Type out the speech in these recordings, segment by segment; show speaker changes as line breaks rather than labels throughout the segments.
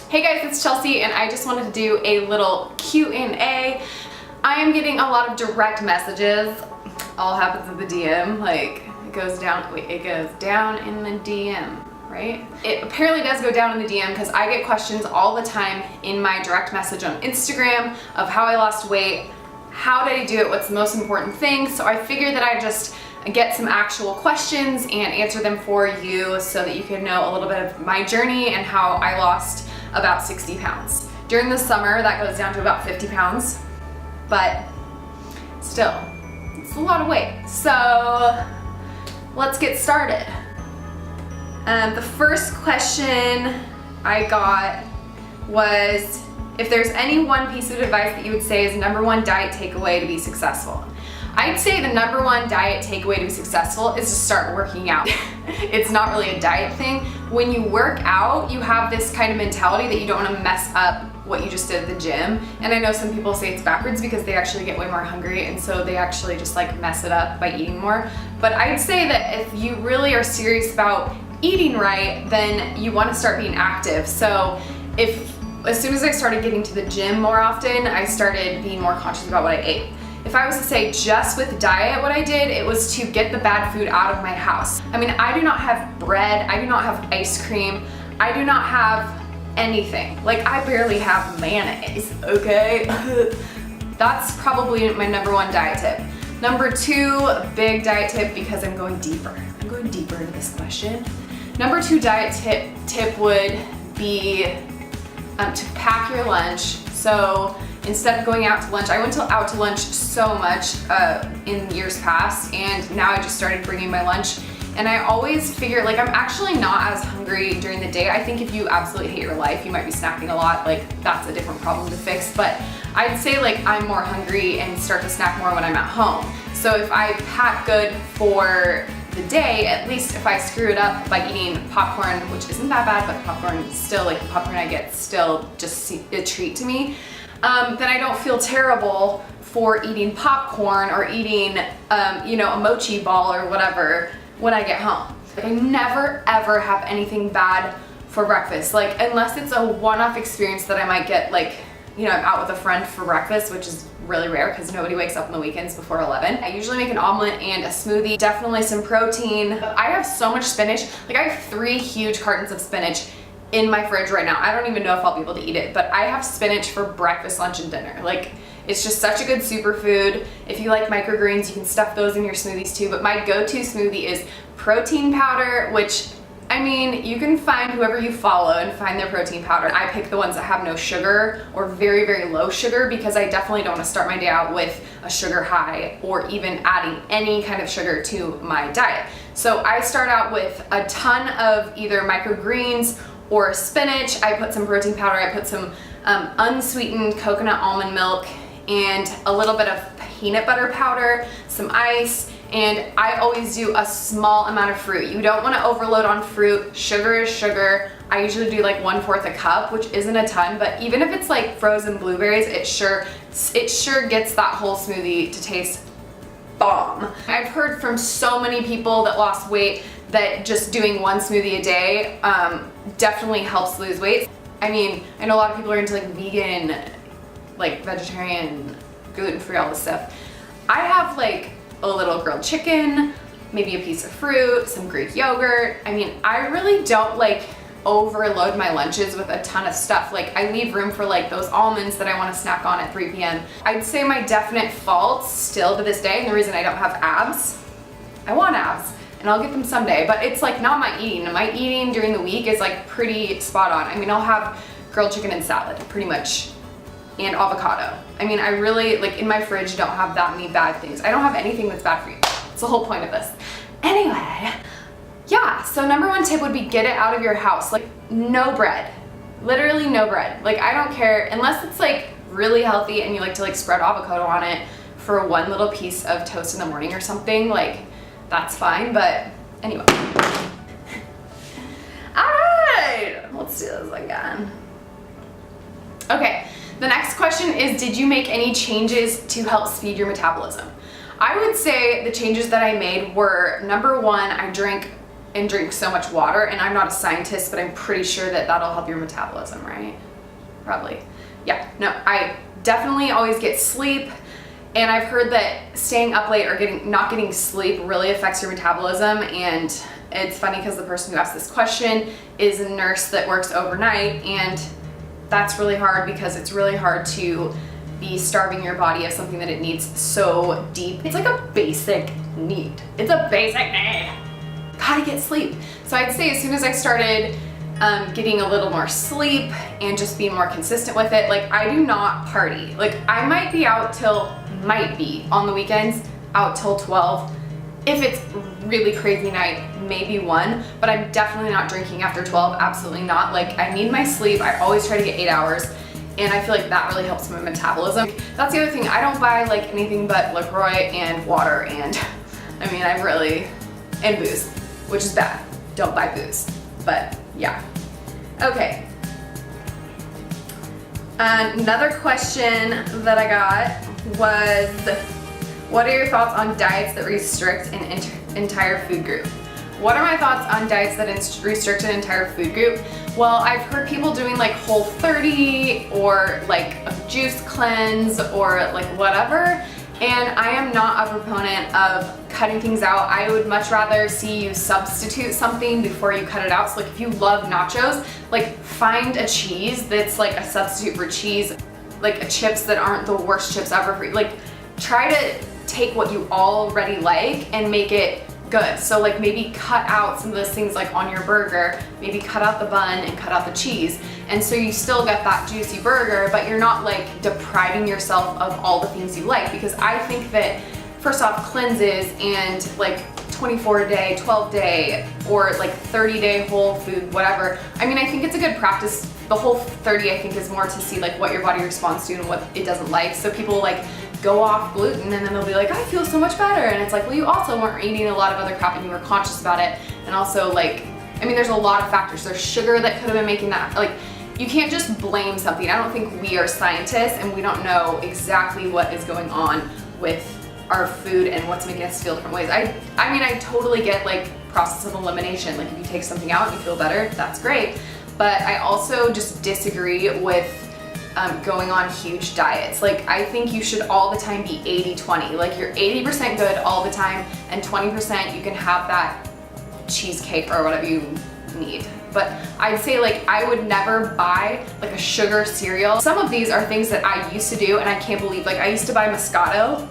Hey guys, it's Chelsea and I just wanted to do a little Q&A. I am getting a lot of direct messages. All happens in the DM, like it goes down in the DM, right? It apparently does go down in the DM because I get questions all the time in my direct message on Instagram of how I lost weight, how did I do it, what's the most important thing. So I figured that I'd just get some actual questions and answer them for you so that you can know a little bit of my journey and how I lost about 60 pounds. During the summer, that goes down to about 50 pounds, but still, it's a lot of weight. So let's get started. The first question I got was if there's any one piece of advice that you would say is number one diet takeaway to be successful. I'd say the number one diet takeaway to be successful is to start working out. It's not really a diet thing. When you work out, you have this kind of mentality that you don't want to mess up what you just did at the gym. And I know some people say it's backwards because they actually get way more hungry and so they actually just like mess it up by eating more. But I'd say that if you really are serious about eating right, then you want to start being active. So as soon as I started getting to the gym more often, I started being more conscious about what I ate. If I was to say just with diet what I did, it was to get the bad food out of my house. I mean, I do not have bread, I do not have ice cream, I do not have anything. Like, I barely have mayonnaise, okay? That's probably my number one diet tip. Number two, big diet tip because I'm going deeper. I'm going deeper into this question. Number two diet tip would be to pack your lunch. So instead of going out to lunch, I went out to lunch so much in years past, and now I just started bringing my lunch. And I always figure, like, I'm actually not as hungry during the day. I think if you absolutely hate your life, you might be snacking a lot, like that's a different problem to fix. But I'd say like I'm more hungry and start to snack more when I'm at home. So if I pack good for the day, at least if I screw it up by eating popcorn, which isn't that bad, but popcorn is still, like the popcorn I get still just a treat to me, then I don't feel terrible for eating popcorn or eating, a mochi ball or whatever when I get home. Like, I never ever have anything bad for breakfast. Like, unless it's a one-off experience that I might get, like, I'm out with a friend for breakfast, which is really rare because nobody wakes up on the weekends before 11. I usually make an omelet and a smoothie, definitely some protein. I have so much spinach. Like, I have 3 huge cartons of spinach in my fridge right now. I don't even know if I'll be able to eat it, but I have spinach for breakfast, lunch, and dinner. Like, it's just such a good superfood. If you like microgreens, you can stuff those in your smoothies too, but my go-to smoothie is protein powder, which, I mean, you can find whoever you follow and find their protein powder. I pick the ones that have no sugar or very, very low sugar because I definitely don't want to start my day out with a sugar high or even adding any kind of sugar to my diet. So I start out with a ton of either microgreens or spinach. I put some protein powder, I put some unsweetened coconut almond milk and a little bit of peanut butter powder, some ice, and I always do a small amount of fruit. You don't want to overload on fruit. Sugar is sugar. I usually do like 1/4 a cup, which isn't a ton, but even if it's like frozen blueberries, it sure gets that whole smoothie to taste bomb. I've heard from so many people that lost weight that just doing one smoothie a day definitely helps lose weight. I mean, I know a lot of people are into like vegan, like vegetarian, gluten-free, all this stuff. I have like a little grilled chicken, maybe a piece of fruit, some Greek yogurt. I mean, I really don't like overload my lunches with a ton of stuff. Like, I leave room for like those almonds that I want to snack on at 3 p.m. I'd say my definite fault still to this day, and the reason I don't have abs, I want abs, and I'll get them someday, but it's like not my eating. My eating during the week is like pretty spot on. I mean, I'll have grilled chicken and salad pretty much, and avocado. I mean, I really, like, in my fridge don't have that many bad things. I don't have anything that's bad for you. That's the whole point of this. Anyway, yeah, so number one tip would be get it out of your house. Like, no bread. Literally no bread. Like, I don't care, unless it's like really healthy and you like to like spread avocado on it for one little piece of toast in the morning or something, like, that's fine, but anyway. All right, let's do this again. Okay, the next question is, did you make any changes to help speed your metabolism? I would say the changes that I made were, number one, I drank and drink so much water. And I'm not a scientist, but I'm pretty sure that that'll help your metabolism, right? Probably. Yeah, no, I definitely always get sleep. And I've heard that staying up late or not getting sleep really affects your metabolism. And it's funny because the person who asked this question is a nurse that works overnight, and that's really hard because it's really hard to be starving your body of something that it needs so deep. It's like a basic need. It's a basic need. Gotta get sleep. So I'd say as soon as I started getting a little more sleep and just being more consistent with it, like I do not party. Like I might be on the weekends, out till 12. If it's really crazy night, maybe 1, but I'm definitely not drinking after 12, absolutely not. Like I need my sleep. I always try to get 8 hours, and I feel like that really helps my metabolism. That's the other thing. I don't buy like anything but LaCroix and water, and I mean, and booze, which is bad. Don't buy booze, but yeah. Okay. Another question that I got was, what are your thoughts on diets that restrict an entire food group? What are my thoughts on diets that restrict an entire food group? Well, I've heard people doing like Whole30 or like a juice cleanse or like whatever, and I am not a proponent of cutting things out. I would much rather see you substitute something before you cut it out. So like if you love nachos, like find a cheese that's like a substitute for cheese, like chips that aren't the worst chips ever for you. Like try to take what you already like and make it good. So like maybe cut out some of those things like on your burger, maybe cut out the bun and cut out the cheese. And so you still get that juicy burger, but you're not like depriving yourself of all the things you like. Because I think that first off, cleanses and like 24-day, 12-day, or like 30-day whole food, whatever. I mean, I think it's a good practice. The Whole30 I think is more to see like what your body responds to and what it doesn't like. So people like go off gluten and then they'll be like, I feel so much better. And it's like, well, you also weren't eating a lot of other crap and you were conscious about it. And also like, I mean, there's a lot of factors. There's sugar that could have been making that, like, you can't just blame something. I don't think we are scientists and we don't know exactly what is going on with our food and what's making us feel different ways. I mean, I totally get like process of elimination. Like if you take something out and you feel better, that's great. But I also just disagree with going on huge diets. Like I think you should all the time be 80-20. Like you're 80% good all the time and 20% you can have that cheesecake or whatever you need. But I'd say like I would never buy like a sugar cereal. Some of these are things that I used to do and I can't believe, like I used to buy Moscato.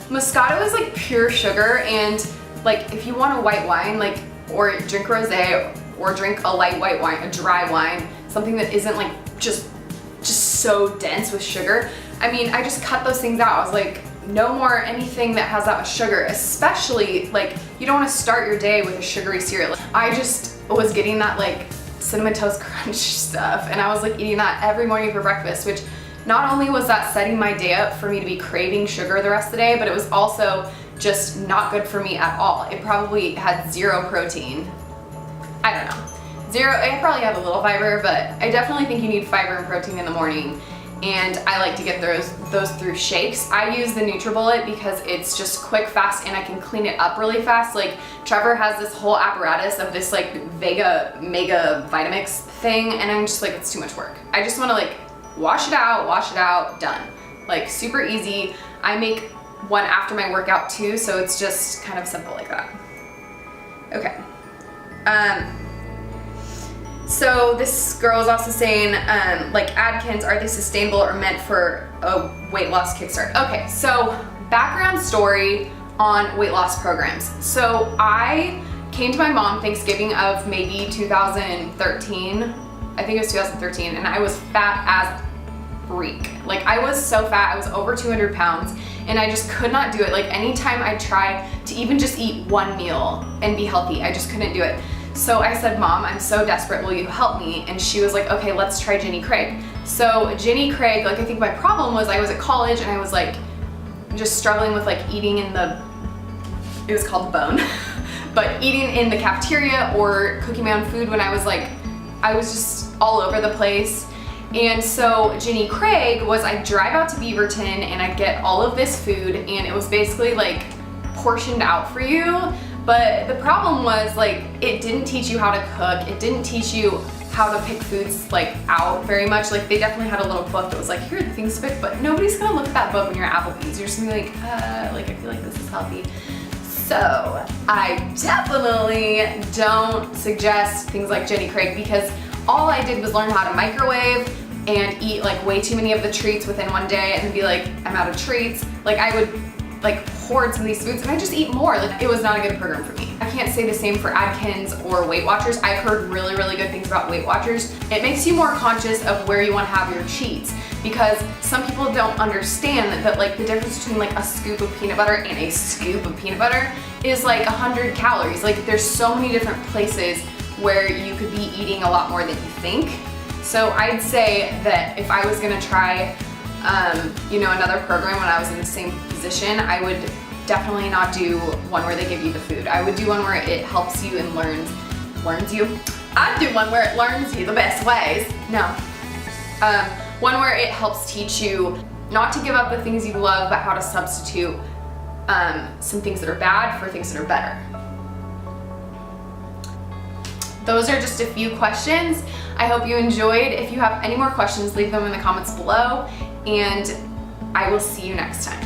Moscato is like pure sugar, and like if you want a white wine, like, or drink rosé or drink a light white wine, a dry wine, something that isn't like just so dense with sugar. I mean, I just cut those things out. I was like, no more anything that has that much sugar, especially like you don't want to start your day with a sugary cereal. I just was getting that like Cinnamon Toast Crunch stuff, and I was like eating that every morning for breakfast, which not only was that setting my day up for me to be craving sugar the rest of the day, but it was also just not good for me at all. It probably had 0 protein. I don't know. I probably have a little fiber, but I definitely think you need fiber and protein in the morning. And I like to get those through shakes. I use the NutriBullet because it's just quick, fast, and I can clean it up really fast. Like Trevor has this whole apparatus of this like Mega Vitamix thing, and I'm just like, it's too much work. I just want to like wash it out, done. Like super easy. I make one after my workout too, so it's just kind of simple like that. Okay. So this girl is also saying, like Atkins, are they sustainable or meant for a weight loss kickstart? Okay, so background story on weight loss programs. So I came to my mom Thanksgiving of maybe 2013. I think it was 2013, and I was fat as freak. Like I was so fat, I was over 200 pounds, and I just could not do it. Like anytime I tried to even just eat one meal and be healthy, I just couldn't do it. So I said, Mom, I'm so desperate, will you help me? And she was like, okay, let's try Jenny Craig. So Jenny Craig, like I think my problem was I was at college and I was like just struggling with like eating in it was called The Bone, but eating in the cafeteria or cooking my own food when I was just all over the place. And so Jenny Craig was, I'd drive out to Beaverton and I'd get all of this food, and it was basically like portioned out for you. But the problem was, like, it didn't teach you how to cook. It didn't teach you how to pick foods like out very much. Like, they definitely had a little book that was like, here are the things to pick, but nobody's gonna look at that book when you're at Applebee's. You're just gonna be like, I feel like this is healthy. So I definitely don't suggest things like Jenny Craig, because all I did was learn how to microwave and eat like way too many of the treats within one day and then be like, I'm out of treats. Like, I would like hoard some of these foods and I just eat more. Like, it was not a good program for me. I can't say the same for Atkins or Weight Watchers. I've heard really, really good things about Weight Watchers. It makes you more conscious of where you want to have your cheats, because some people don't understand that like the difference between like a scoop of peanut butter and a scoop of peanut butter is like 100 calories. Like, there's so many different places where you could be eating a lot more than you think. So I'd say that if I was gonna try another program when I was in the same position, I would definitely not do one where they give you the food. I would do one where it helps you and learns you. I'd do one where it learns you the best ways. No. One where it helps teach you not to give up the things you love, but how to substitute some things that are bad for things that are better. Those are just a few questions. I hope you enjoyed. If you have any more questions, leave them in the comments below, and I will see you next time.